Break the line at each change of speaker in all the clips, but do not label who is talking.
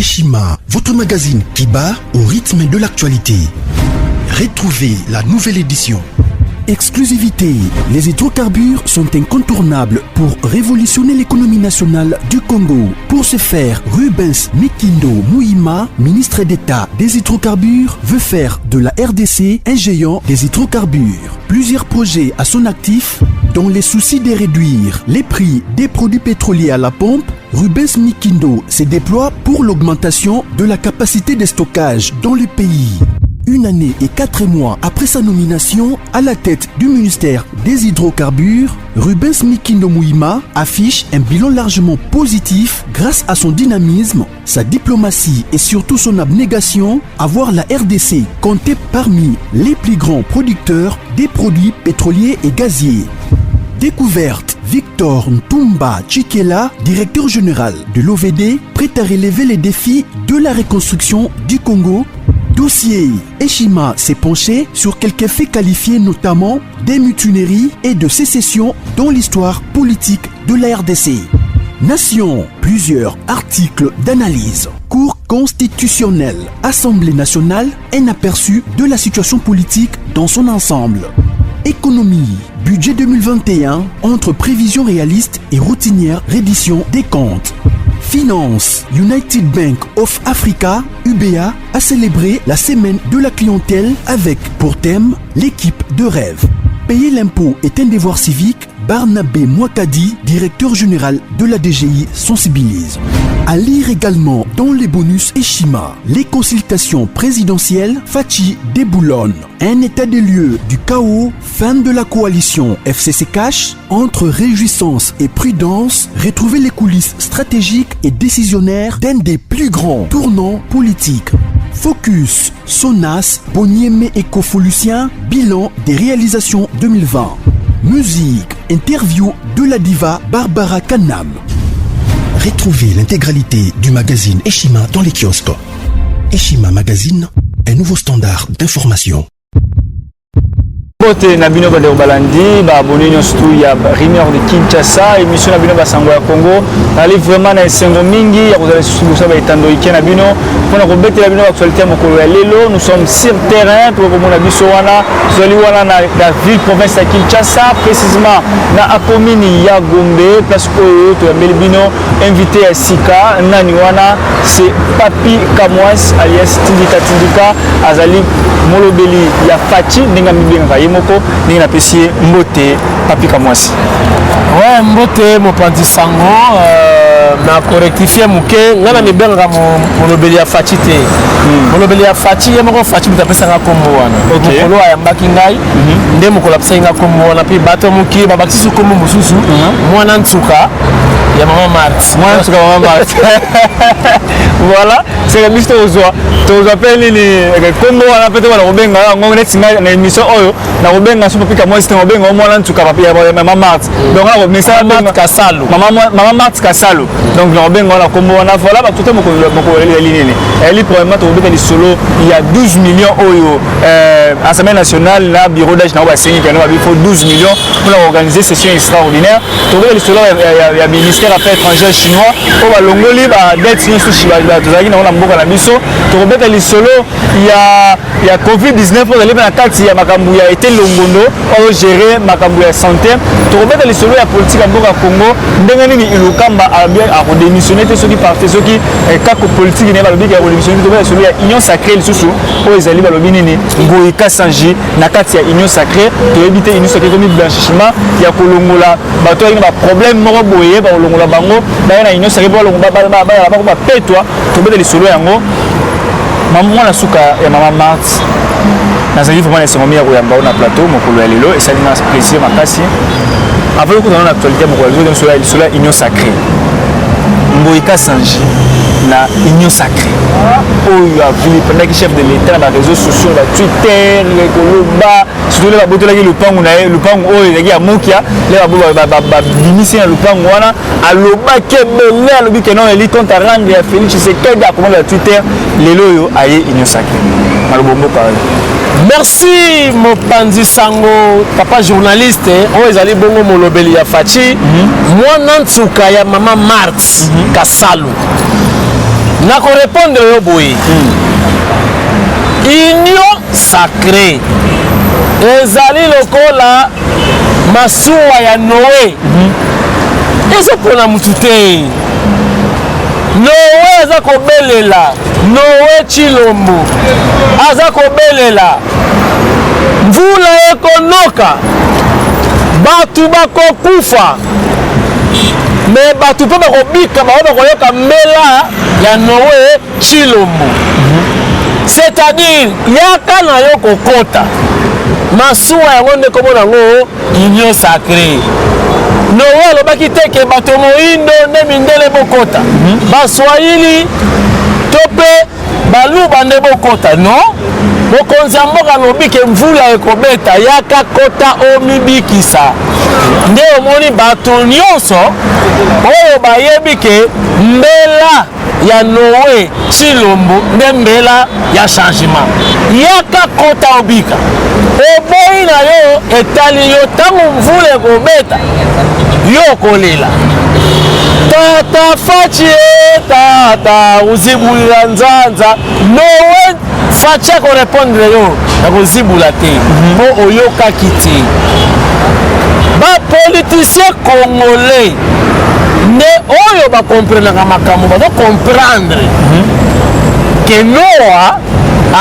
Eshima, votre magazine qui bat au rythme de l'actualité. Retrouvez la nouvelle édition. Exclusivité, les hydrocarbures sont incontournables pour révolutionner l'économie nationale du Congo. Pour ce faire, Rubens Mikindo Mouima, ministre d'État des hydrocarbures, veut faire de la RDC un géant des hydrocarbures. Plusieurs projets à son actif, dans les soucis de réduire les prix des produits pétroliers à la pompe. Rubens Mikindo se déploie pour l'augmentation de la capacité de stockage dans le pays. Une année et 4 mois après sa nomination à la tête du ministère des hydrocarbures, Rubens Mikindo Mouima affiche un bilan largement positif grâce à son dynamisme, sa diplomatie et surtout son abnégation à voir la RDC compter parmi les plus grands producteurs des produits pétroliers et gaziers. Découverte, Victor Ntumba Chikela, directeur général de l'OVD, prêt à relever les défis de la reconstruction du Congo. Dossier, Eshima s'est penché sur quelques faits qualifiés notamment des mutineries et de sécession dans l'histoire politique de la RDC. Nation, plusieurs articles d'analyse. Cour constitutionnelle, Assemblée nationale, un aperçu de la situation politique dans son ensemble. Économie, budget 2021, entre prévisions réalistes et routinières reddition des comptes. Finance, United Bank of Africa, UBA, a célébré la semaine de la clientèle avec pour thème l'équipe de rêve. Payer l'impôt est un devoir civique. Barnabé Mwakadi, directeur général de la DGI, sensibilise. À lire également dans les bonus Eshima, les consultations présidentielles Fachi déboulonne. Un état des lieux du chaos, fin de la coalition FCC Cash, entre réjouissance et prudence, retrouver les coulisses stratégiques et décisionnaires d'un des plus grands tournants politiques. Focus, Sonas, Bonieme Ecofolucien, bilan des réalisations 2020. Musique, interview de la diva Barbara Kanam. Retrouvez l'intégralité du magazine Eshima dans les kiosques. Eshima Magazine, un nouveau standard d'information.
Bote Nabino Balandi, abonné surtout il y a Rumeur de Kinshasa, émission Nabino Basango à Congo. Allez vraiment dans Sengo Mingi, vous allez suivre ça Itando Ike Nabino. Pour la rebête Nabino actualité Mokolo Lelo, nous sommes sur terrain pour que mon abisso wana, Zoliwana la ville province de Kinshasa, précisément na Akomini ya Gombe, place Oyo to Melbino, invité à Sika, Naniwana, c'est Papi Kamwas alias Tindika Azali Molobeli ya Fachi Nengamibenga moko ni na pesier mbote Papi Kamwasi.
Ouais, mbote mopanzi sango na correctifier muke ngana mibenga molobeli ya Fachi te. Molobeli ya Fachi yemoko Fachi mutapesa nga kombo wana. Mokolo ya mbaki ngai nde mokolo apesa nga kombo wana pi bato muki babakisi kombo mususu mwana ntsuka ya Mama Marthe.
Mwana ntsuka Mama Marthe. Voilà, c'est la liste aux oies. Tu appelles les kombo wana pete wala robenga ngone tsinga na émission oyo na robenga so Papi Kamwasi te robenga mwana ntsuka Papi ya Mama Marthe. Donc là message Marthe Kasalo. Mama Marthe Kasalo. Donc la robenga la kombo wana voilà ba tout moko ligne. Elle probablement tu robeta les solo il y a 12 millions oyo Assemblée nationale la bureau d'âge na ba sengi kana ba il faut 12 millions pour organiser session extraordinaire. Tu robeta les solo il y a ministère affaires étrangères chinois pour ba longoli ba dette ni sushi ba tozaki na mboka na biso. Tu robeta les solo il y a Covid-19 pour aller na kati ya makambu ya été longondo pour gérer makambu ya santé. Tu robeta les solo ya politique ya mboka Congo ndenge nini ilukamba a bien à redémissionner ceux qui partent ceux qui kako politique ne ba lobi ya redémissionner to ba solo ya union sacrée lisusu pour ezali ba lobi nini ngoika sanji na kati ya union sacrée to éviter union sacrée comme blanchiment ya kolongola bato ina ba problème moko boye ba kolongola bango ba na union sacrée ba longola ba petwa to robeta les solo yango maman la suka ya Mama Marthe nazali vraiment les secondes ya koyamba na plateau mokolo ya lelo et ça m'a plaisir makasi avant que dans l'actualité mokolo ya lelo sur la union sacrée Mboika Sanji na union sacrée oyo a vu pendant que chef de l'état na réseaux sociaux na Twitter koloba surtout la boto la lupango na lupango oyo ya mokia la ba bimisi na lupango wana aloba kebele alobi que non eli compte rendre ya Félix Tshisekedi comment la Twitter lelo yo aye union sacrée malobombo parole.
Merci Mopanzi Sango, papa journaliste, on est allé bongo molobeli ya Fachi, moi nantsuka ya Mama Marthe Kasalo. Nako répondre yo boye. Union sacrée. Ezali lokola masuwa ya Noé. Eso pona mutute. Noé aza kobelela. Noé Chilombo aza kobelela. Mvula ekonoka. Batu bakokufa. Mais batu pe bakobika bakoyoka mbela ya Noé Chilombo. C'est-à-dire yaka na yo kokota. Masuwa yango nde komona ngo union sacrée. Noé alobaki teke bato moindo nde mindele bokota. Baswahili tope baluba nde bokota, non? Mokonzi ya mboka alobi ke mvula ekobeta yaka kota omibikisa. Nde omoni bato nyonso oyo bayebi ke mbela ya Noé Chilombo nde mbela ya changement. Yaka kota obika. Oboyi na yo etali yo tango mvula ekobeta yo kolela. Tata fachi tata uzibulila nzanza. Noé fachi ako répondre yo na kozibula te po oyokaki te. Ba politicien congolais ne oyo ba comprendre makambo ba comprendre que Noah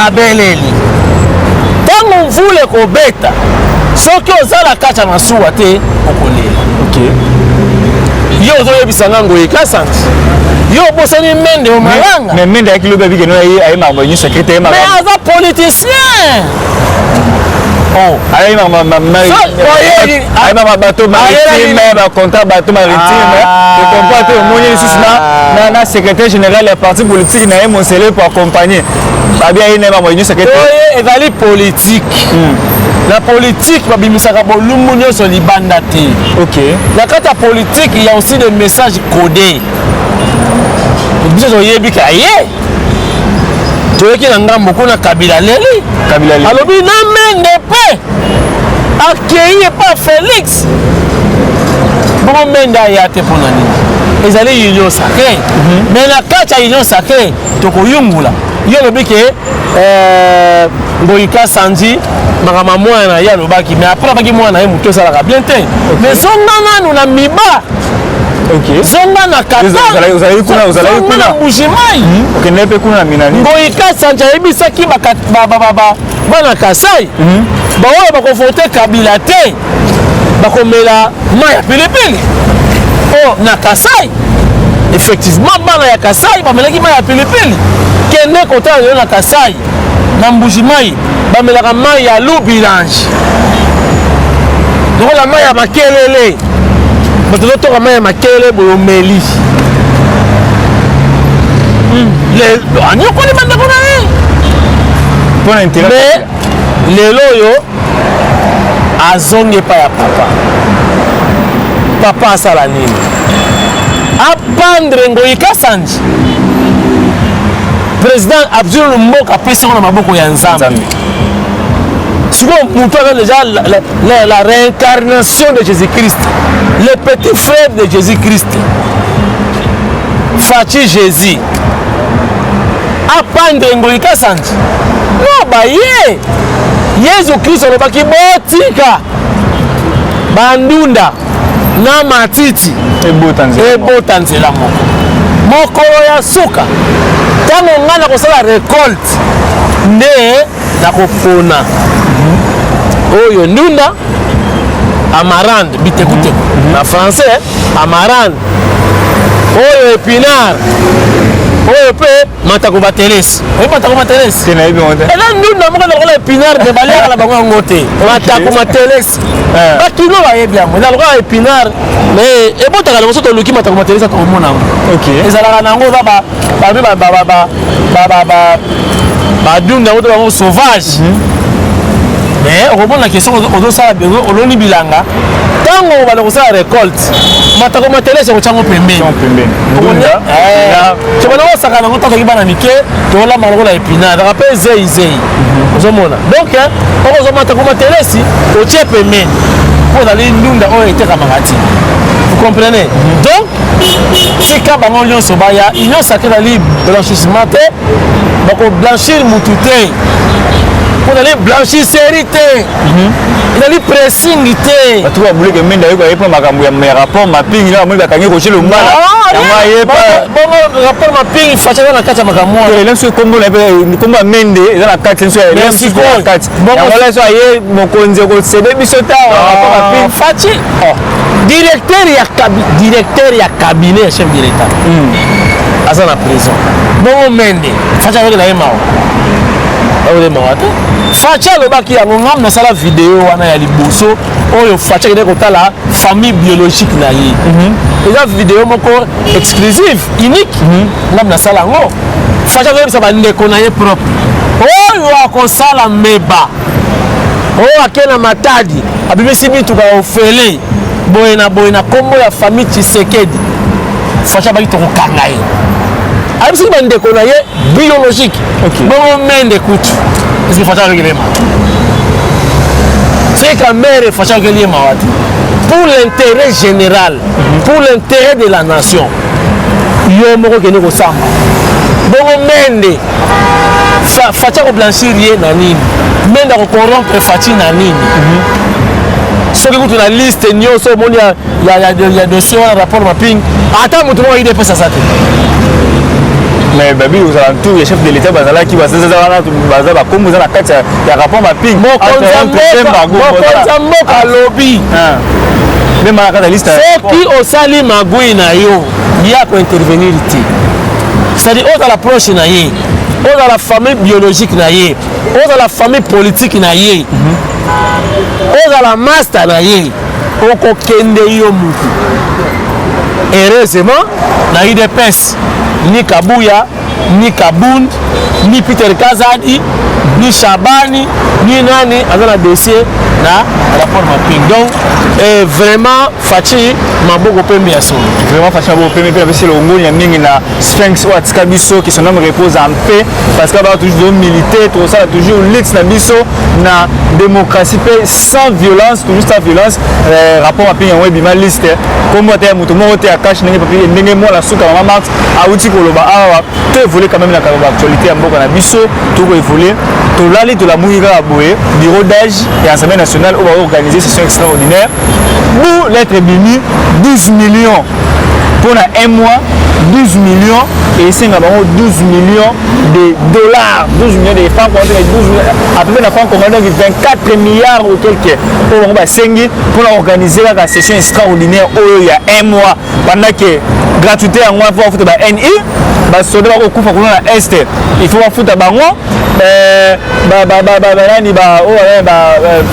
abeleli tango mvula kobeta soki ozala kacha masuwa te okolela.
OK.
Yo ozoyebisa ngango ekasanti yo bosani mende o malanga
mais mende akilo babi ke no ay marbo ni secrétaire marbo
mais aza politicien.
Oh, ay mama ay mama bateau maritime ba contrat bateau maritime de comporter au moyen ici na secrétaire général du parti politique na Monsele pour accompagner ba bien ina mama ni secrétaire
ezali politique. La politique babimisaka bolumbu nyonso libanda te.
OK.
Na kati ya politique il y a aussi des messages codés. Biso oyebi ka ye toyeki na ngambo kuna Kabila leli alobi na mende pe akei pa Félix bon mende aya te pona nini ezali union sacrée. Mais na kati ya union sacrée tokoyungula yo lobi ke Ngoyika Sanji makama mwana ya lobaki mais après baki mwana ye muto salaka bien te. Mais songa nanu na miba.
OK.
Zonga na kata.
Uzali kuna
Mbujimai.
OK, nepe kuna minani.
Ngoyika Sanji ebisaki bana Kasai. Ba oyo bakovote Kabila te. Bakomela maya pilipili. Oh, na Kasai. Effectivement bana ya Kasai bamelaki maya pilipili. Kende kota yo na Kasai. Na Mbujimai bamelaka mai ya Lubilange. Donc la mai ya makelele. Bato toka mai ya makelele boyomeli. Le anyoko ni banda kona e.
Pona intérêt.
Mais lelo yo azonge pa ya papa. Papa asala nini? Apandre Ngoyika Sanji. Président Abdul Mboka pesa na maboko ya Nzambe. Souvent, Moutou avait déjà la réincarnation de Jésus-Christ, le petit frère de Jésus-Christ, Fachi Jésus. Apandre Ngoyika Sanji. Non, bah, Jésus-Christ, on va qui botika. Bandunda. Na matiti. Ebotanzela moko. Mokolo ya suka. Tango ngana kosala récolte. Ne na kopona. Oyo ndunda amarande bitekute na français amarande oyo épinard oyo pe matako batelesi oyo matako batelesi
tena ibi monte
ela ndunda moko na kola épinard de balera la bango ngote matako batelesi bakino bayebi yango na lokola épinard mais ebotaka na mosoto luki matako batelesi to mona
OK
ezalaka nango ba dunda oto ba sauvage. Mais on répond à la question au ça on ni bilanga tango on va le faire récolte matako matele c'est au chango pembe tu vas voir ça quand on t'a bana mike to la mango la épinard rappelle zei ozomona donc on va matako matele si au tie pembe pour aller ndunda o était kamarati vous comprenez donc c'est déjà bango nyonso baya union sacrée ali blanchissement te bako blanchir mutu te on allait blanchir série te il allait pressing te
tu vas bouler que menda yoko yepa makambo ya rapport mapping là moi bakangi ko chez le mal ya yepa
bon rapport mapping facha na kati makambo
et là ce combo là combo mende dans la carte sur
merci
bon voilà ça y est mon konze ko céder bisota rapport mapping
fachi directeur ya cabinet chef directeur asa na prison bon mende facha avec la emao awole mawata facha lobaki yango ngam na sala vidéo wana ya liboso oyo facha kende kotala famille biologique na ye eza vidéo moko exclusive unique ngam na sala ngo facha koyebisa bandeko na ye propre oyo akosala meba oyo ake na matadi abimisi mituka ofele boye na kombo ya famille Tshisekedi facha baki tokokanga ye ayebisiki bandeko na ye biologique bongo mende kutu eske facha akokeli ye mawa c'est que mère facha akokeli ye mawa te pour l'intérêt général pour l'intérêt de la nation yo moko kende kosamba bongo mende facha koblanchir ye na nini mende akocorrompre fachi na nini soki kutu na liste nyonso omoni ya dossier wana rapport mapping ata motu moko idepesa sa te
mais babi aux alentours le chef de l'état bazala qui baza bakombo za na kati ya rapport mapping
mokonza mboka alobi
même na kati ya liste
soki osali magui na yo ya kointervenir te c'est-à-dire oza la proche na ye oza la famille biologique na ye oza la famille politique na ye oza la master na ye okokende yo mutu heureusement na UDPS ni Kabuya ni Kabund ni Peter Kazadi ni Shabani ni nani aza na dossier na rapport mapping donc vraiment fachi maboko pembe ya solo
vraiment fachi maboko pembe pe c'est le ngoni ya mingi na Sphinx ou atika biso qui son homme repose en paix parce que ba toujours militer tout ça toujours lutte na biso na démocratie pe sans violence toujours sans violence rapport mapping ya webima liste comme ta muto mo te akash ndenge papier ndenge mo la suka mama Max auti koloba awa to évoluer quand même na actualité ya mboka na biso to ko évoluer to lali to la mouira aboye bureau d'âge et assemblée nationale où va organiser session extraordinaire pour l'être béni 12 millions pour un mois 12 millions et c'est 12 millions de dollars 12 millions de francs à peu près la franc congolais 24 milliards ou quelques pour organiser la session extraordinaire il y a un mois pendant que gratuité en mois pour foutre NI bah soda ba ko fa ko na est il faut foutre bango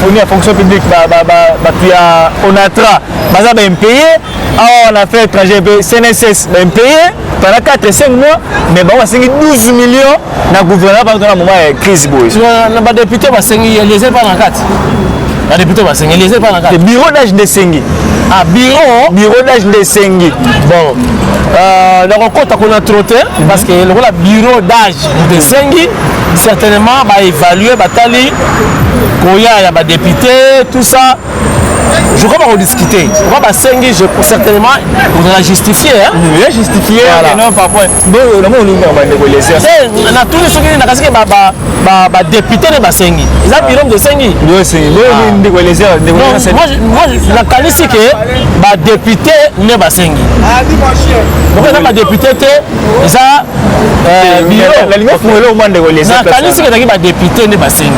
fournir fonction publique puis onatra baza ba impayé on a fait étranger CNSS ba impayé pendant 4-5 mois mais ba wasengi 12 millions na gouvernement pendant la moment crise boy
na ba député ba sengi les pas na kati ba député ba sengi les pas na kati
bureau d'âge de sengi
ah bureau
d'âge de sengi
bon donc on compte à trotter parce que le bureau d'âge de sengi certainement va évaluer batali koya ya ba député tout ça je crois qu'on va discuter on va sengi je certainement on va justifier hein
il est justifié non pas point bon on va négocier
na tous les soki na kasike ba député ne ba sengi ils a bureau de sengi
oui c'est bon négocier
moi la qualité que ba député ne ba sengi donc on a ba député te ça
la ligne pour le monde négocier
na qualité que ba député ne ba sengi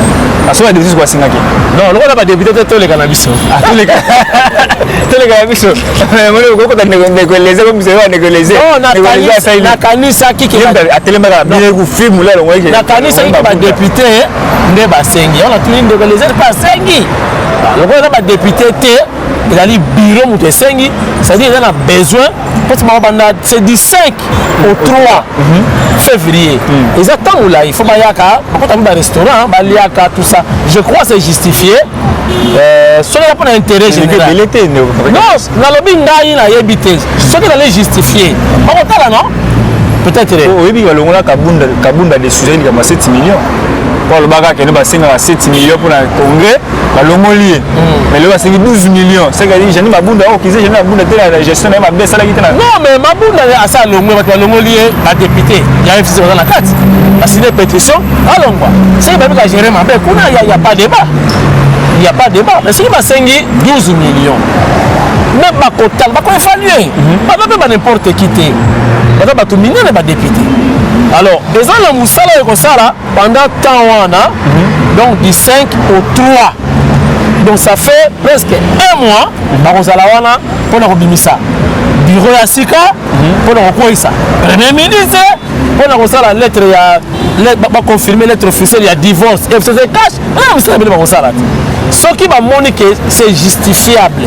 aso ba député quoi singaki
non le ba député te le cannabis
tous les cannabis mais moi ko ko négocier comme c'est négocier
na kanisa ki
atelemaka bile ku film là ngwe
na kanisa ki ba député ne ba sengi on a tout négocier pas sengi le ko ba député te il a dit bureau mutu sengi c'est-à-dire il en a besoin c'est du 5 au 3 février ils attendent là il faut bayaka quand on va restaurant baliaka tout ça je crois c'est justifié ce n'est pas d'intérêt général non na lobi ngai na yebité ce qui allait justifier on non peut-être
oui bi balongola kabunda de sujets comme 7 millions le bac qui nous va 7 millions pour le congrès, l'homolier. Mais le c'est 12 millions. C'est que j'ai ma boule au qui j'ai ma boule de la gestion de ma baisse à la guitare.
Non, mais ma boule à ça, l'homolier, la députée, il y a FCC dans la carte. La signé pétition, allons quoi. C'est même qu'à gérer ma baisse, il n'y a pas de débat. Il n'y a pas de débat. Mais ce qui m'a 12 millions. Même ma quota, il va évaluer. Il va n'importe qui. Il va tout miner les députés. Alors, les gens la moussala et Kosara pendant temps donc du 5 au 3. Donc ça fait presque un mois pour la Robimisa. Bureau à Sika pour la Rokoïsa. Premier ministre pour la lettre, il va confirmer lettre officielle, il y a divorce. Et c'est cash. Ce qui va montrer que c'est justifiable.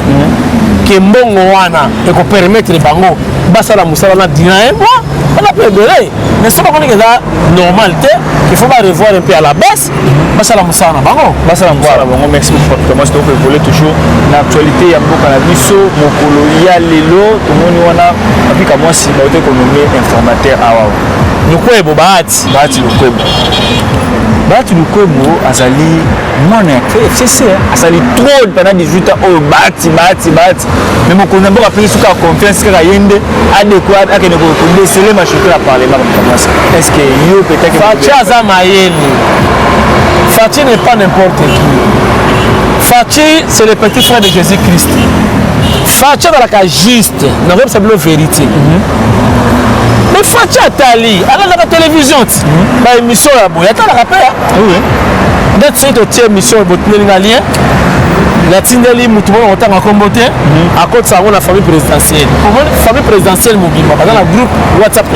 Que Mbongo wana et qu'on permette les bangos basa la moussala na dina un mois on a pu élever mais ce qu'on est là normalité il faut pas revoir un peu à la baisse basa la moussala na bango
basa la moussala bango merci beaucoup moi je dois voler toujours l'actualité ya mboka na biso mokolo ya lelo tomoni wana apika moi si ba ko nommer informateur awa
Lukwebo Bahati
Lukwebo azali mwana ya FCC azali trop pendant 18 ans au Bahati mais mon connaît pas appelé suka confiance que yende adéquat à que ne ko déceler ma chute à parlement comme ça est-ce que yo peut-être
Fachi Azamayeli Fachi n'est pas n'importe qui. Fachi c'est le petit frère de Jésus-Christ. Fachi dans la cas juste non même c'est la vérité. Mais Fachi Atali, à la télévision, la émission là, il y a un rappel.
Oui.
D'être fait de émission, il y a un lien. La Tindeli Moutouma, on t'a combattu à cause de la famille présidentielle. Pour moi, la famille présidentielle, dans le groupe WhatsApp,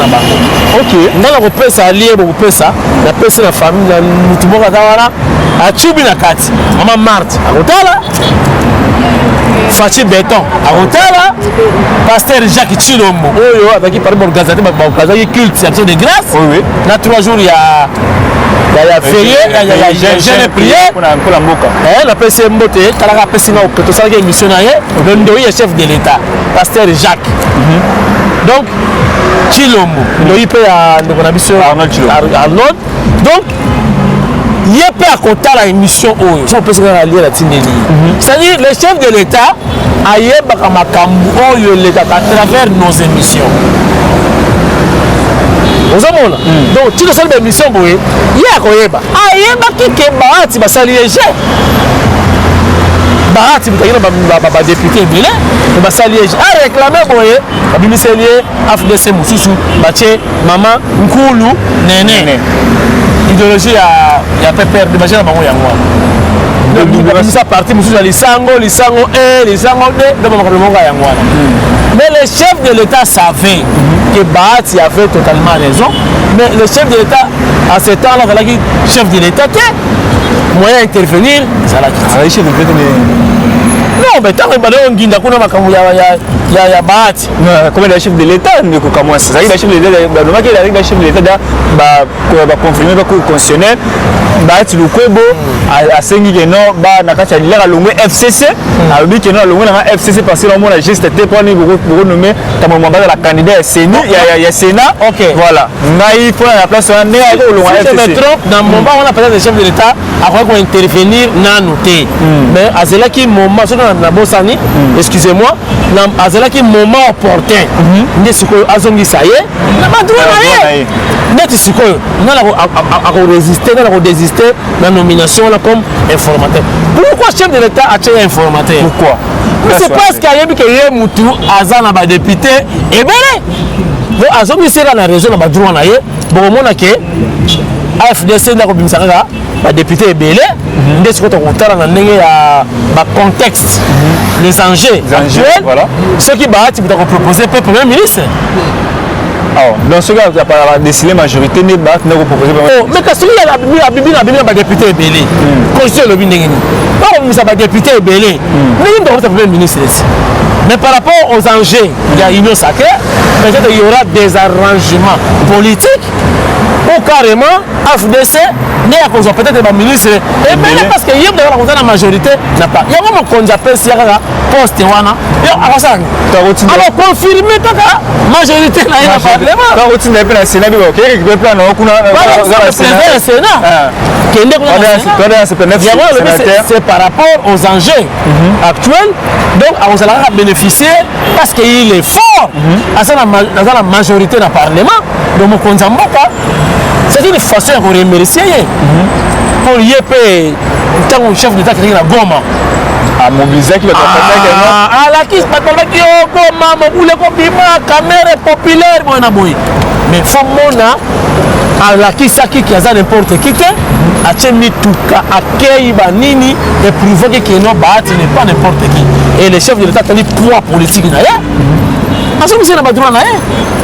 ok. Dans la repère, ça lié, ça. La personne, la famille, la Moutouma, à Tchoubi, la Kati. Maman Marthe, à Rotala. Fachi Béton, à Rotala. Pasteur Jacques Chilombo. Oh, avec qui parle de l'organisation culte, c'est de grâce.
Oui.
Dans 3 jours, il y a. Il y a veillé, il y a jeune prière. La PC Mbote, Kalaka Pessina, tout ça, il est missionnaire. Le chef de l'État, Pasteur Jacques. Donc, Chilombo, il peut à Arnold. Donc, il y a pas à côté la émission où on peut se rallier la Tindeli. C'est-à-dire, le chef de l'État a eu l'État à travers nos émissions. Donc, tu as une émission pour eux. Il y a quoi? Il y a qui est Bahati, va s'allier. Bahati, va député, il va s'allier. A réclamé pour eux. Il va s'allier. AFDC Moussoussou, Baché, Maman, Nkoulou, Néné. Idéologie, il y a peur de manger la bango ya moi. Donc, ça parti, Moussoussou, Lisango 1, Lisango 2, de mon ya moi. Mais le chef de l'État savait que Bahati avait totalement raison. Mais le chef de l'État, à ce temps-là, il a chef de l'État, moyen d'intervenir, ça l'a dit. Non, mais tant que il y a Bahati.
Comme le chef de l'État, le chef de l'État va confirmer le constitutionnel. Bahati Lukwebo a sengi que non, nakati ya longue FCC, a dit que non longue na FCC parce que on a juste été pour nous nommer comme membre de la candidat CENI, il y a Sénat. OK. Voilà. Ngai faut la place on est au longue FCC. Je me trompe dans le moment on a peut-être le chef de l'État après qu'on intervenir na noté. Mais azela qui moment sur na bosani, excusez-moi, na azela qui moment opportun. Ndi siko azongi saye, na ba droit na ye. Net siko na la résister, na la désister la nomination là comme informateur. Pourquoi chef de l'État a été informateur? Pourquoi?
C'est parce qu'il y a eu que Moutou Azan a député et bien bon Azan c'est la région na droit na ye bon on a que AFDC na ko bimisaka ba député belé ndé ce que on tala na ndenge ya ba contexte les enjeux actuels
voilà
ce qui Bahati peut proposer pour premier ministre.
Dans ce cas, il n'y a pas la décidé majorité, mais Bahati n'a pas proposé.
Mais quand il y a un député belé, constitution le bindéni. Pas comme ça, député belé, mais il doit être premier ministre. Mais par rapport aux enjeux, il y a union sacrée, peut-être qu'il y aura des arrangements politiques ou carrément FDC n'est à cause peut-être de ministre et bien parce que hier d'avoir la majorité n'a pas il y a vraiment qu'on appelle si la poste wana alors confirmer ta majorité na il parlement
quand on est dans le Sénat il y a plan non kuna
le Sénat c'est par rapport aux enjeux actuels donc on allait bénéficier parce qu'il est fort dans la majorité dans parlement donc mon konzamboka c'est une façon de remercier pour y payer tant que chef d'État qui est la Goma
à mobiliser qui va
la qui qui Goma mobile ko bima caméra populaire bona boy mais faut mona à la qui saki qui a n'importe qui a tenu tout cas accueil banini et prouver que non bahati n'est pas n'importe qui et le chef de l'État a tenu poids politique na ya parce que c'est la droit na ya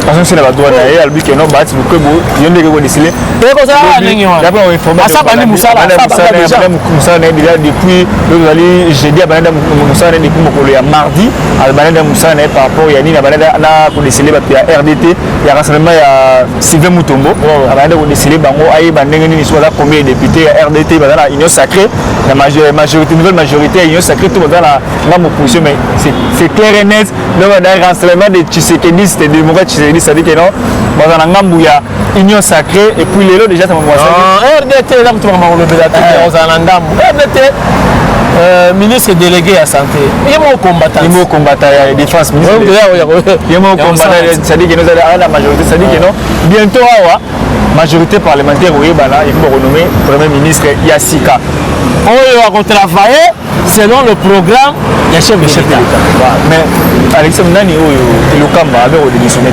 parce que c'est la droit na ya albi que non bahati ko bo yende ko décider
et ko ça ningi wana
d'abord information
ça bani musala
déjà depuis le ali jeudi banada musala depuis mokolo ya mardi banada musala par rapport ya nini banada na ko décider ba RDT ya rassemblement ya Sylvain Mutombo banada ko décider bango ayi bandenge nini soit là combien de députés ya RDT dans la union sacrée la majorité nouvelle majorité union sacrée tout dans la même opposition mais c'est clair et net donc dans rassemblement de Tshisekedi c'était démocrate Tshisekedi ça dit que non dans la ngambu ya union sacrée et puis les lots déjà ça m'a
RDT là tu vas le bélaté aux anandam RDT ministre délégué à santé il mot combattant
ya défense ministre il mot combattant ça dit que nous allons la majorité ça dit que non bientôt awa majorité parlementaire oui bana il faut renommer premier ministre Yassika
on va travailler selon le programme du chef de l'État
mais Alexandre Nani il Lukamba avait démissionné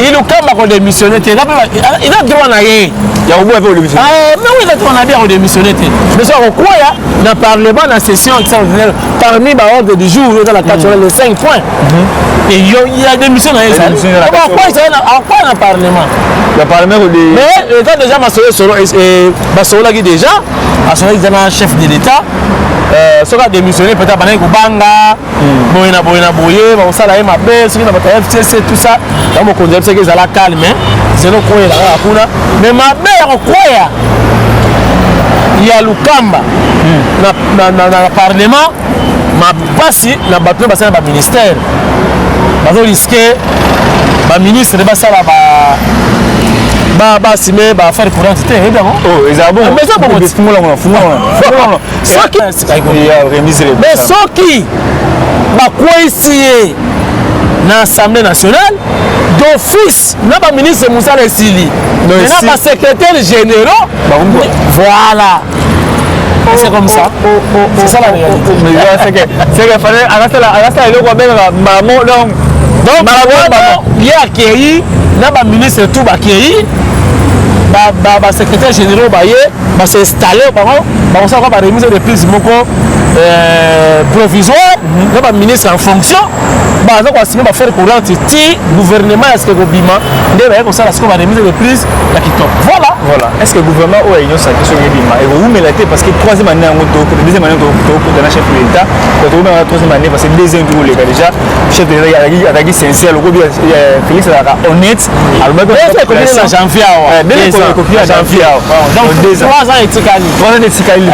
il a démissionné il a droit à y
a au bout démissionné
mais oui il a droit à démissionner mais ça on croit dans le parlement dans la session extraordinaire parmi les ordres du jour dans la 4 les 5 points et il a démissionné pourquoi il est dans le parlement
le parlement
mais l'État déjà Massola qui déjà Massola qui est chef de l'État ce qui a démissionné peut-être pendant que Banga Boyena Boye ça là ma belle ce qui n'a pas FCC tout ça dans mon concept c'est que ça la calme c'est non quoi là mais ma mère quoi il y a Lukamba dans le parlement ma passe na bateau basé dans le ministère bazo risquer ba ministre de ça là simé faire courant c'était évidemment
oh ils ont
mais ça pas mais ce qui va coïncider dans l'Assemblée nationale d'office n'a pas ministre Moussa Sili n'a pas secrétaire général voilà c'est comme ça c'est ça la réalité
c'est que fallait à le maman donc
il y a accueilli n'a pas ministre tout accueilli secrétaire général va s'installer on s'en va remise de prise provisoire le ministre en fonction va faire courant le gouvernement est-ce que le gouvernement va remise de prise
voilà est-ce que le gouvernement a une question et vous mettez parce que troisième année deuxième année de la chef de l'État troisième année parce que deuxième tour déjà chef de l'État a dit sincère le gouvernement Félix honnête
alors janvier donc 3 ans et tikali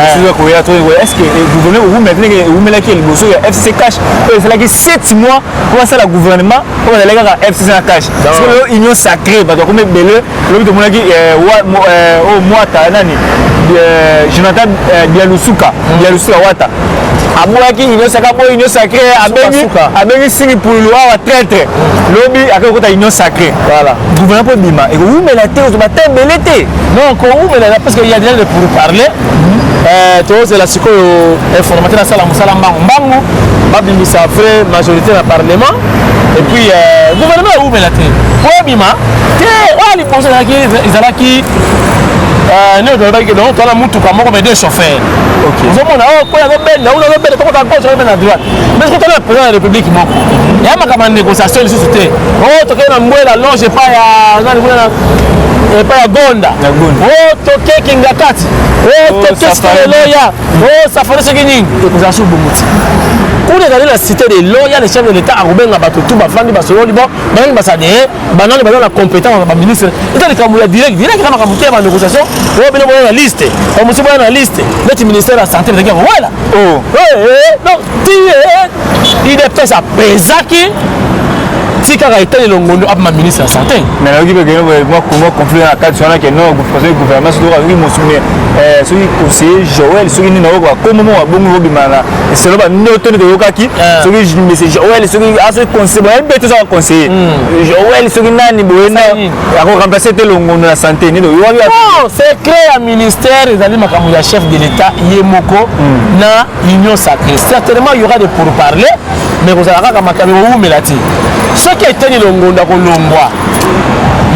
est-ce que le gouvernement vous mettez que le FCC cash c'est là que 7 mois pour ça le gouvernement on a les FCC cash parce que l'union sacrée parce que comme belé le monde qui au mois tanani Jonathan Bialusuka wata amoaki union sacrée abengi singi pour loi wa traître lobby akota union sacrée voilà gouvernement pour bima et vous mettez au matin belé
non parce qu'il y a déjà de pour parler c'est la psycho informatique dans la musala mbangu babimisa vrai majorité dans le parlement et puis gouvernement où melate pour bima te ali penser qui ne doit pas que donc on a mutu comme des chauffeurs OK vous on a quoi on a belle comment à gauche on a droite mais quand on est président de la République moko il y a ma négociation de société oh to que na mbwela longe pas ya epa ya Gonda o toke Kingakati o toke Loya o safari soki nini eza so bomuti kuna ezali na cité de Loya le chef de l'état akobenga bato tu bafandi basololi bon banani basade banani baza na compétence na baministre eza likambo ya direct kaka makambo te ya banégociation oyo bino boya na liste omosi boya na liste neti ministère ya santé ezaki yango wela donc ti idps apezaki ti kaka etali longondo apema ministre ya santé
mais nayoki pekee mwa conflit na kati wana ke non gouvernement soki azoki mosume soki conseiller Joël soki nini nayoka bakomo mo babongi bobima na selo banotoni toyokaki soki mese Joël soki asoki conseiller boyebi te saka conseiller Joël soki nani boyena akoremplace te longondo na santé nini oyokaki
secret ya ministère ezali makambo ya chef de l'état ye moko na union sacrée certainement il y aura des pourparlers mais kozala kaka makambo owumela te soki eteni longondo akolongwa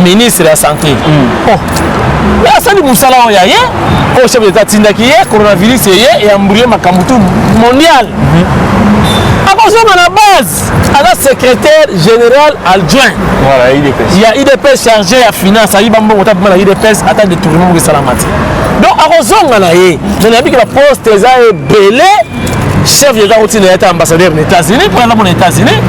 ministre ya santé asali mosala oyo ya ye oyo chef d'état atindaki ye coronavirus ye eyambrie makambo tu mondial akozonga na base aza secrétaire général adjoint ya idps chargé ya finance ayiba mbongo ta pema na idps ata détournement moko esalama te donc akozonga na ye nayebi ke baposte eza ebele chef d'état akotinda ata ambassadeur na États-Unis pour aller aux États-Unis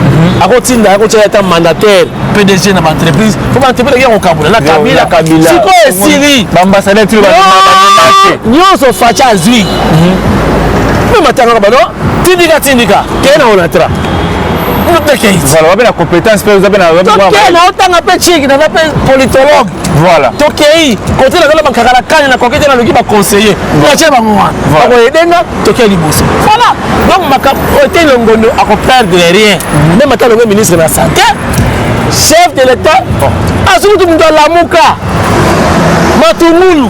akotinda akotia ata mandataire PDG na entreprise pour entreprise ya kokabula na Kabila siko esili
ambassadeur tu
nyonso facha azwi mais matanga bano tindika kena onatra
voilà, on a la compétence, vous avez la
politologue.
Voilà.
Tokei, côté la bankara na côté na loki ba conseiller. Voilà. Donc maka côté longondo a perdre rien. Même attends le ministre de la santé, chef de l'état, azutu ndo la muka. Matumulu.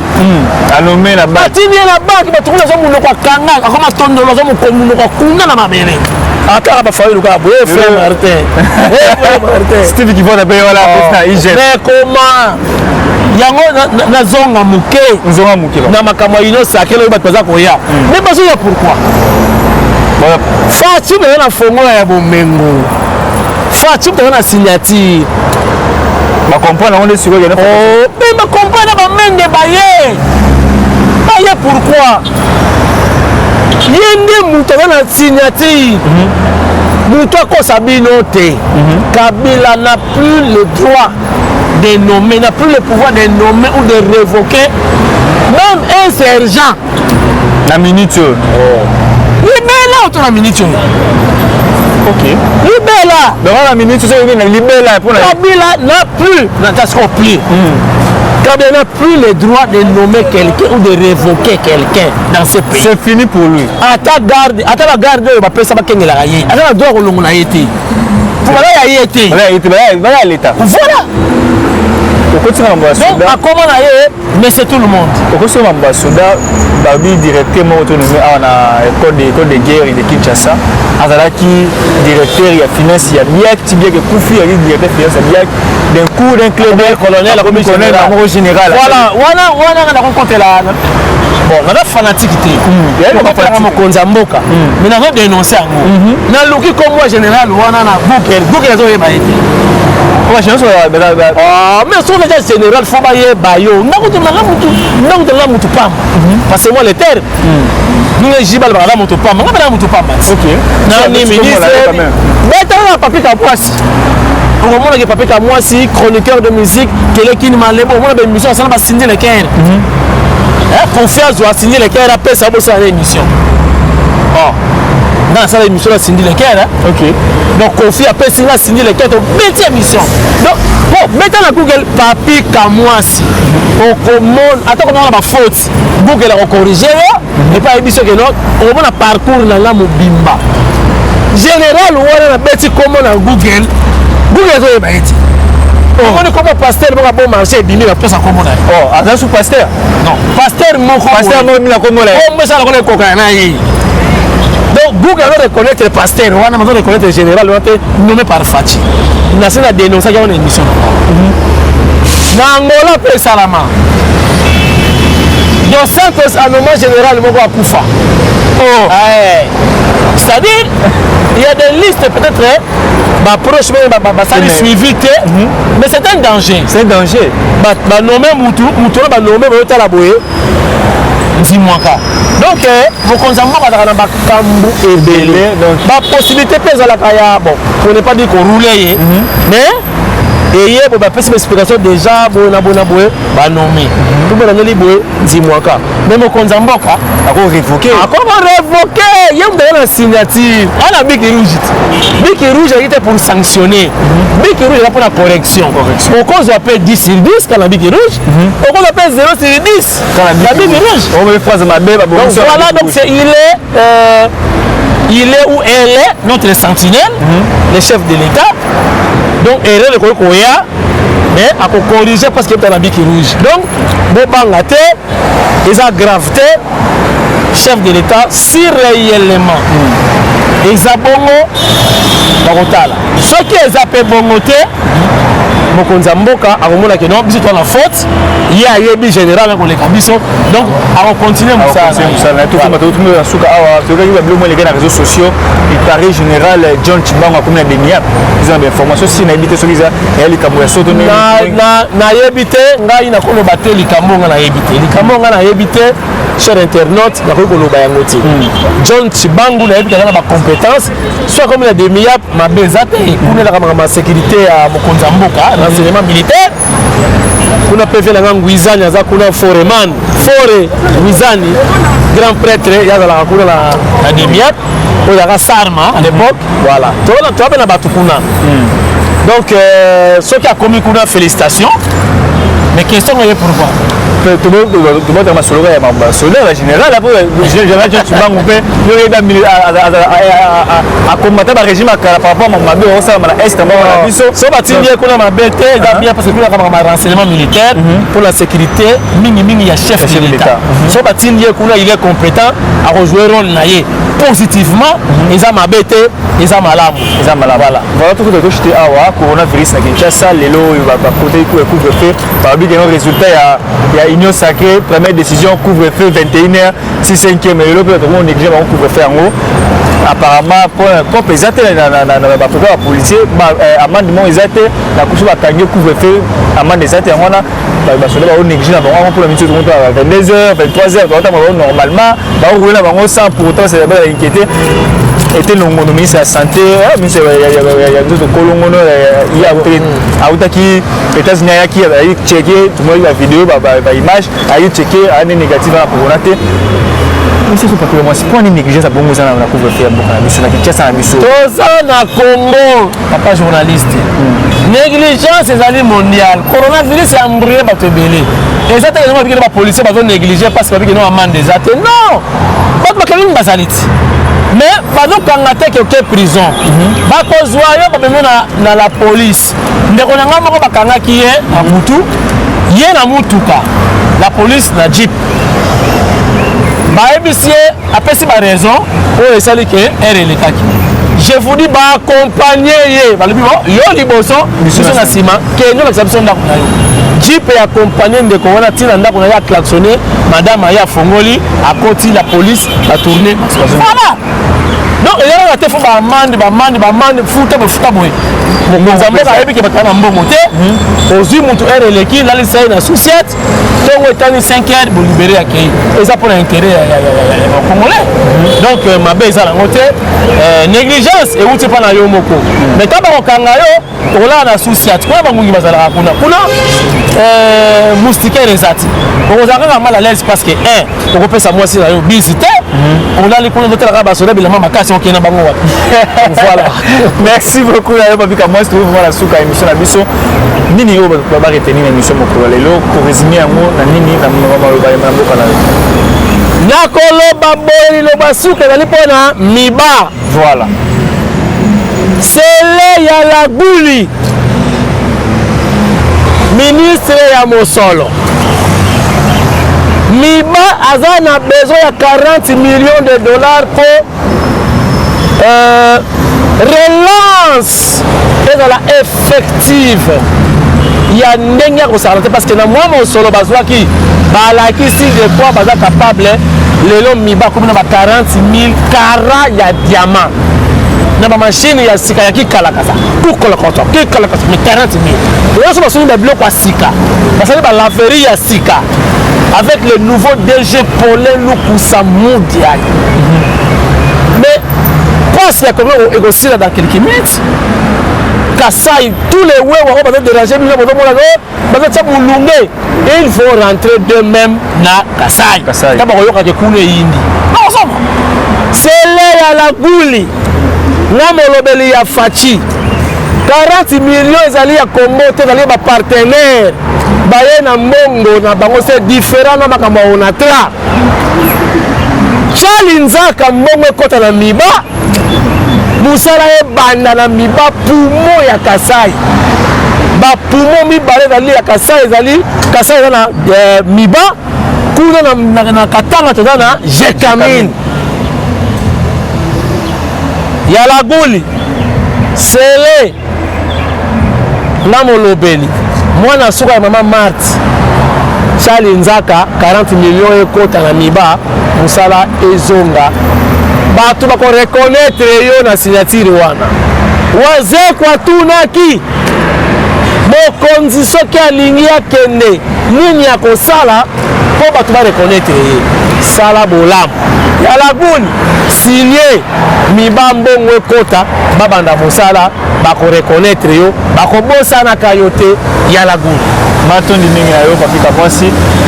Alomé la banque.
Batini la banque, batumulu zo muno kwa kanga, akoma tondolo zo muno kwa kunga na mabele. Ata ba fayu luka boye frère Martin.
Steve qui va d'abord là pour hygiène.
Mais comment yango na zonga muke na makamwa ino sakelo ba pesa koya. Mais bazo ya pourquoi? Fatima na fongola ya bomengo. Fatima na signature.
Ma comprendre on est sur le
oh, mais ma comprendre ba menge baye. Baye pourquoi? Yende muto na signature. Muto ko sabino te. Kabila n'a plus le droit de nommer, n'a plus le pouvoir de nommer ou de révoquer même un sergent.
La minute.
Libella ou la minute.
OK.
Libella.
Devant la minute, c'est libella pour la
Kabila n'a plus, Kabila n'a plus le droit de nommer quelqu'un ou de révoquer quelqu'un dans ce pays.
C'est fini pour lui.
Ata la garde, il va passer à Kenya la Gaye. Ata la droit au long de été. Pour la été.
Voilà l'état.
Voilà. Donc, à comment on a mais c'est tout le monde.
Au conseil ambassadeur, Babi directement autonomé à l'école de guerre de Kinshasa. Azalaki directeur, il y a finance, il y a bien que Koufi, il y a directeur finance, il y a d'un coup d'un club colonel, la commission générale. Voilà, on a rencontré la. Bon, on a fanatique. On a fait un Konzamboka. Mais on a dénoncé un mot. On a loqué comme moi général, on a Boukel. Boukel a été. Mais si on est général, il faut bailler bayo. Parce que moi, les terres, nous les gibal, la motopam. On va la motopam. Ok. Non, ni ministre. Mais tu as un papier à poisson. On a un papier à moi, si chroniqueur de musique, quelqu'un qui m'a levé, on a une mission, ça va signer les caires. Confiance doit signer les caires, après ça va faire l'émission. Oh. Dans ça, l'émission a signé les caires. Ok. Donc, Kofi a signé les caires, donc, mettez mission. Donc, bon, mettez dans Google Papi Kamwasi. On commande, attends, on a ma faute. Google a corrigé, et pas émission que non, on a un parcours dans la Mobimba. Général, on a bêti comment dans Google. Google est bêti. On est comme pasteur, on a bon marché, et bimé, après ça, comment on a. Oh, attends, sous pasteur? Non, pasteur, mon pasteur, mon comment on a. Oh, mais ça, on a cocaïne. Donc, Google va reconnaître le pasteur, on va reconnaître le général, on va nommé par Fachi. On a dénoncé qu'il y a une émission. Nangola pe salama.
Dos Santos à moment général moko akufa. C'est-à-dire il y a des listes peut-être proches mais suivi mais c'est un danger.
C'est un danger.
Nommé Moutou ba nommé ba boye. Nzimwaka. Donc vous consommez dans bakambu ebele. Donc la possibilité pèse à la kaya bon, pour ne pas dire qu'on roule mais et hier pour passer l'explication déjà bona boye ba nommé. Tout le monde boye Nzimwaka. Même au Konzamboka
encore révoqué.
Comment révoquer? Il y a une signature. On a Bic Rouge. Bic Rouge était pour sanctionner. Bic Rouge est pour la correction. Au cause on appelle 10 sur 10 quand la Bic Rouge. Au cause on appelle 0 sur 10 quand la Bic Rouge.
On me phrase ma belle.
Donc voilà, donc il est où elle est, notre sentinelle, le chef de l'État. Donc elle est le Koya, mais à corriger parce qu'il y a la Bic Rouge. Donc, Bobangate, ils ont gravité, chef de l'État, sur réellement. Ils ont bongo, Barotala. Ce qui est appelé bongoté, Mokonzamboka, à moment que non, bisous la faute, il y a un général avec les cabissos, donc on continue à ça.
Tout le monde les réseaux sociaux, il paraît général John Chimbango a combien de milliards. Ils ont des informations si on a habité sur les airs, et les Camerounais sont donnés.
Na habité, na ina kono baté les Camerounais na habité. Les Camerounais na habité, cher internaute, na kono bayangoti. John Chimbango na habité na ba compétence, soit comme il a des milliards, ma bezate, on est là comme ma sécurité à Mokonzamboka. Renseignement militaire. Kuna PV la Ngwizani aza kuna foreman fore Ngwizani grand prêtre ya la kuna la demiat o ya Sarma à l'époque voilà to na batu kuna donc ceux qui a commis kuna félicitations mais question est pourquoi
tout le monde a solo ya mamba solo la général après général tu vas couper il a combattre le régime par rapport à mamba au ça la est mamba biso
so batindi kuna mabete bien parce que kuna kama renseignement militaire pour la sécurité mingi ya chef de l'État so batindi kuna il est compétent à rejouer rôle naie positivement ils a mabete ils a malamu
voilà tout que j'étais awa coronavirus na Kinshasa lelo va côté couvre-feu par but des résultats il y a union sacrée première décision couvre-feu 21h 6/5e mais le peut on néglige on couvre-feu en haut apparemment pour présenter na pourquoi policier amendement exacté la couche va tanguer couvre-feu amende exacté on a cela va négliger na bango pour la minute à 22h 23h normalement va rouler na bango sans pour autant c'est pas inquiété était le ministre de la santé ministre ya ndoto kolongono ya autaki États-Unis qui a checké tout le monde la vidéo ba image a checké année négative à coronate mais c'est pas que moi c'est pas une négligence à bongo na couvre-feu ya boka na biso na Kinshasa na biso
toza na Congo papa journaliste négligence ezali mondiale coronavirus ya embrouillé bato ebele exactement bikena ba policier bazo négliger parce que bikena amende des até non bato bakelingi bazaliti mais pendant qu'on a été en prison, na la police. Ndeko na ngamba ko bakanga ki ye na mutu, ye na mutuka. La police na jeep. Ba ebisier apesi ba raison o esali ke erelekaki. Je vous dis ba accompagner ye, ba libi yo liboso, biso na sima ke nyo la sabison ndako na yo. Jeep et accompagné de Corona Tina ndako na ya klaxonner, madame aya fongoli, a côté la police a tourné. Voilà. Donc il y a des fois bamande futa boy Mokonzamboka ayebi ke batana mbongo te ozui mutu ereleki lali sai na société tongo etani 5h bo libérer akei eza pour l'intérêt ya congolais donc mabe eza lango te négligence et outi pa na yo moko mais taba okanga yo ola na société kuna bangungi bazala kuna moustiquaire ezati okozanga mal à l'aise parce que on peut sa moisi na yo visiter on a les kuna ndotela ba sola bilama makasi on kena bango voilà
merci beaucoup ya babika moi je trouve voilà suka émission na biso nini yo ba retenir émission moko lelo pour résumer yango na nini na maloba ya mboka na
nakoloba boyi lo basuka ezali mpona miba
voilà
sele ya laguli ministre ya mosolo miba aza na besoin ya 40 millions de dollars pour relance ezala effective ya ndenge ya kosala te parce que na mwa mosolo bazwaki balakisi de quoi baza capable lelo miba komi na ba 40 000 kara ya diamant na bamashine ya sika ya kikalakasa kukolokota kikalakasa mais 40 000 nyonso basoni babiloko ya sika basali balaveri ya sika avec le nouveau DG Paulin Lukusa Moudiaye mais pense ya comment égosila dans quelques minutes Kassai tous les wewa baza déranger bino baza mona baza tsa mulunge et il faut rentrer d'eux-mêmes na Kassai kaba koyoka ke kuna yindi c'est là ya la guli na molobeli ya fachi 40 millions ezali ya Congo te ezali ba partenaire baye na mbongo na bango c'est différent na makambo onatra Charles Nzaka mbongo ekota na miba musala ebanda na miba pumo ya Kasai ba pumo mibale ezali ya Kasai ezali na miba kuna na Katanga toza na Jekamin ya Laguli Sele na molobeli mwana suka ya mama Marthe Charles Nzaka 40 millions ekota na miba musala ezonga bato bako reconnaître yo na signature wana waze kwa tunaki mokonzi soki alingi akende nini ya kosala po bato ba reconnaître ye sala bolamu ya Laguni signé miba mbongo ekota babanda mosala bako reconnaître yo bako bosanaka yo te ya Laguni
matondi ndenge na yo papika mwasi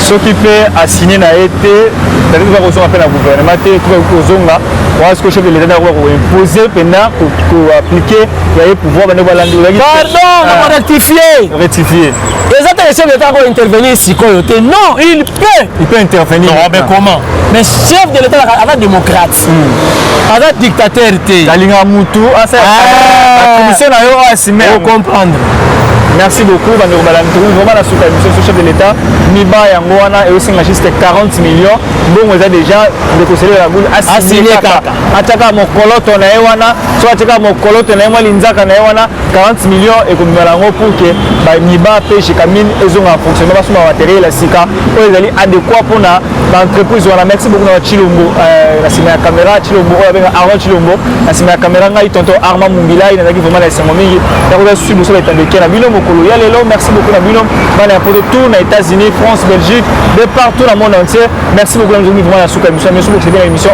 soki mpe asigné na ye te peut-être va kozonga mpe na gouvernement te kozonga parce que chef de l'état va imposer pendant pour appliquer ya pouvoir bande balandi
pardon on va rectifier les autres chefs de l'état vont intervenir sikoyo te non il peut
intervenir
non mais comment mais chef de l'état avec démocrate avec dictateur te
kalinga mutu asa commission na yo asime
comprendre.
Merci beaucoup, Bandero Balam. Vraiment, la sous-chef de l'État, Miba Yangoana et aussi juste 40 millions. Bon, on a déjà décollé la boule à signer. Ataka mon colote na ewana, soit ataka mon colote na ewana linzaka na ewana 40 millions et comme balango pour que Miba pêche camine et zone en fonctionnement parce que matériel la sika pour les aller adéquat pour na l'entreprise wana. Merci beaucoup na Chilombo la sima caméra Chilombo avec Armand Chilombo la sima caméra ngai tonto Armand Mumbila il a vraiment la sima mingi. D'accord, je suis sur le temps de Kenya bino merci beaucoup Nabino, pour le tour aux États-Unis, France, Belgique, de partout dans le monde entier. Merci beaucoup vraiment la sous-émission. Merci beaucoup c'est bien l'émission.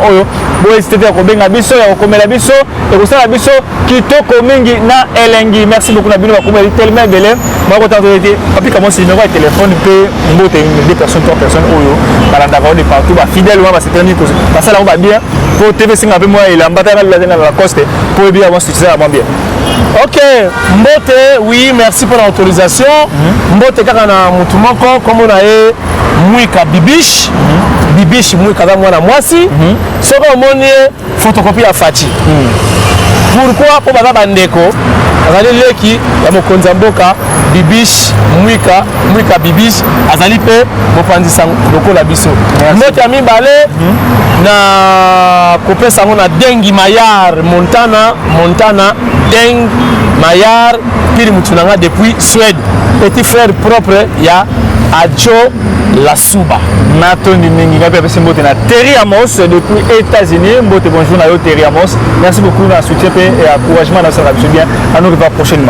Bon, c'était à Kobenga Biso, à Komela Biso, et pour ça la Biso qui to Komengi na Elengi. Merci beaucoup Nabino, à Komela tellement belle. Moi quand on était, puis comment c'est numéro de téléphone peut monter deux personnes, trois personnes dans la de partout, fidèle ou c'est tellement cause. Parce que là on va bien. Pour TV Singa moi il a battu la coste pour bien avoir succès avant bien.
Ok, Mbote, oui, merci pour l'autorisation. Mbote kaka na mutu moko comme on a Mwika Bibiche. Bibiche Mwika za mwana mwasi. Soko omoni photocopie ya Fachi. Pourquoi pour baza bandeko azali leki ya mokonza mboka Bibiche Mwika Bibiche azali pe mopanzi lokola biso. Mbote ya mibale na kopesa ngona Dengi Mayar Montana Deng Mayar pili mutunanga depuis Suède petit frère propre ya Adjo Lasuba
Natondi mingi ngapi apesi mbote na Terry Amos depuis États-Unis. Mbote bonjour na yo Terry Amos. Merci beaucoup na soutien et encouragement dans cette émission bien. À nous revoir prochainement.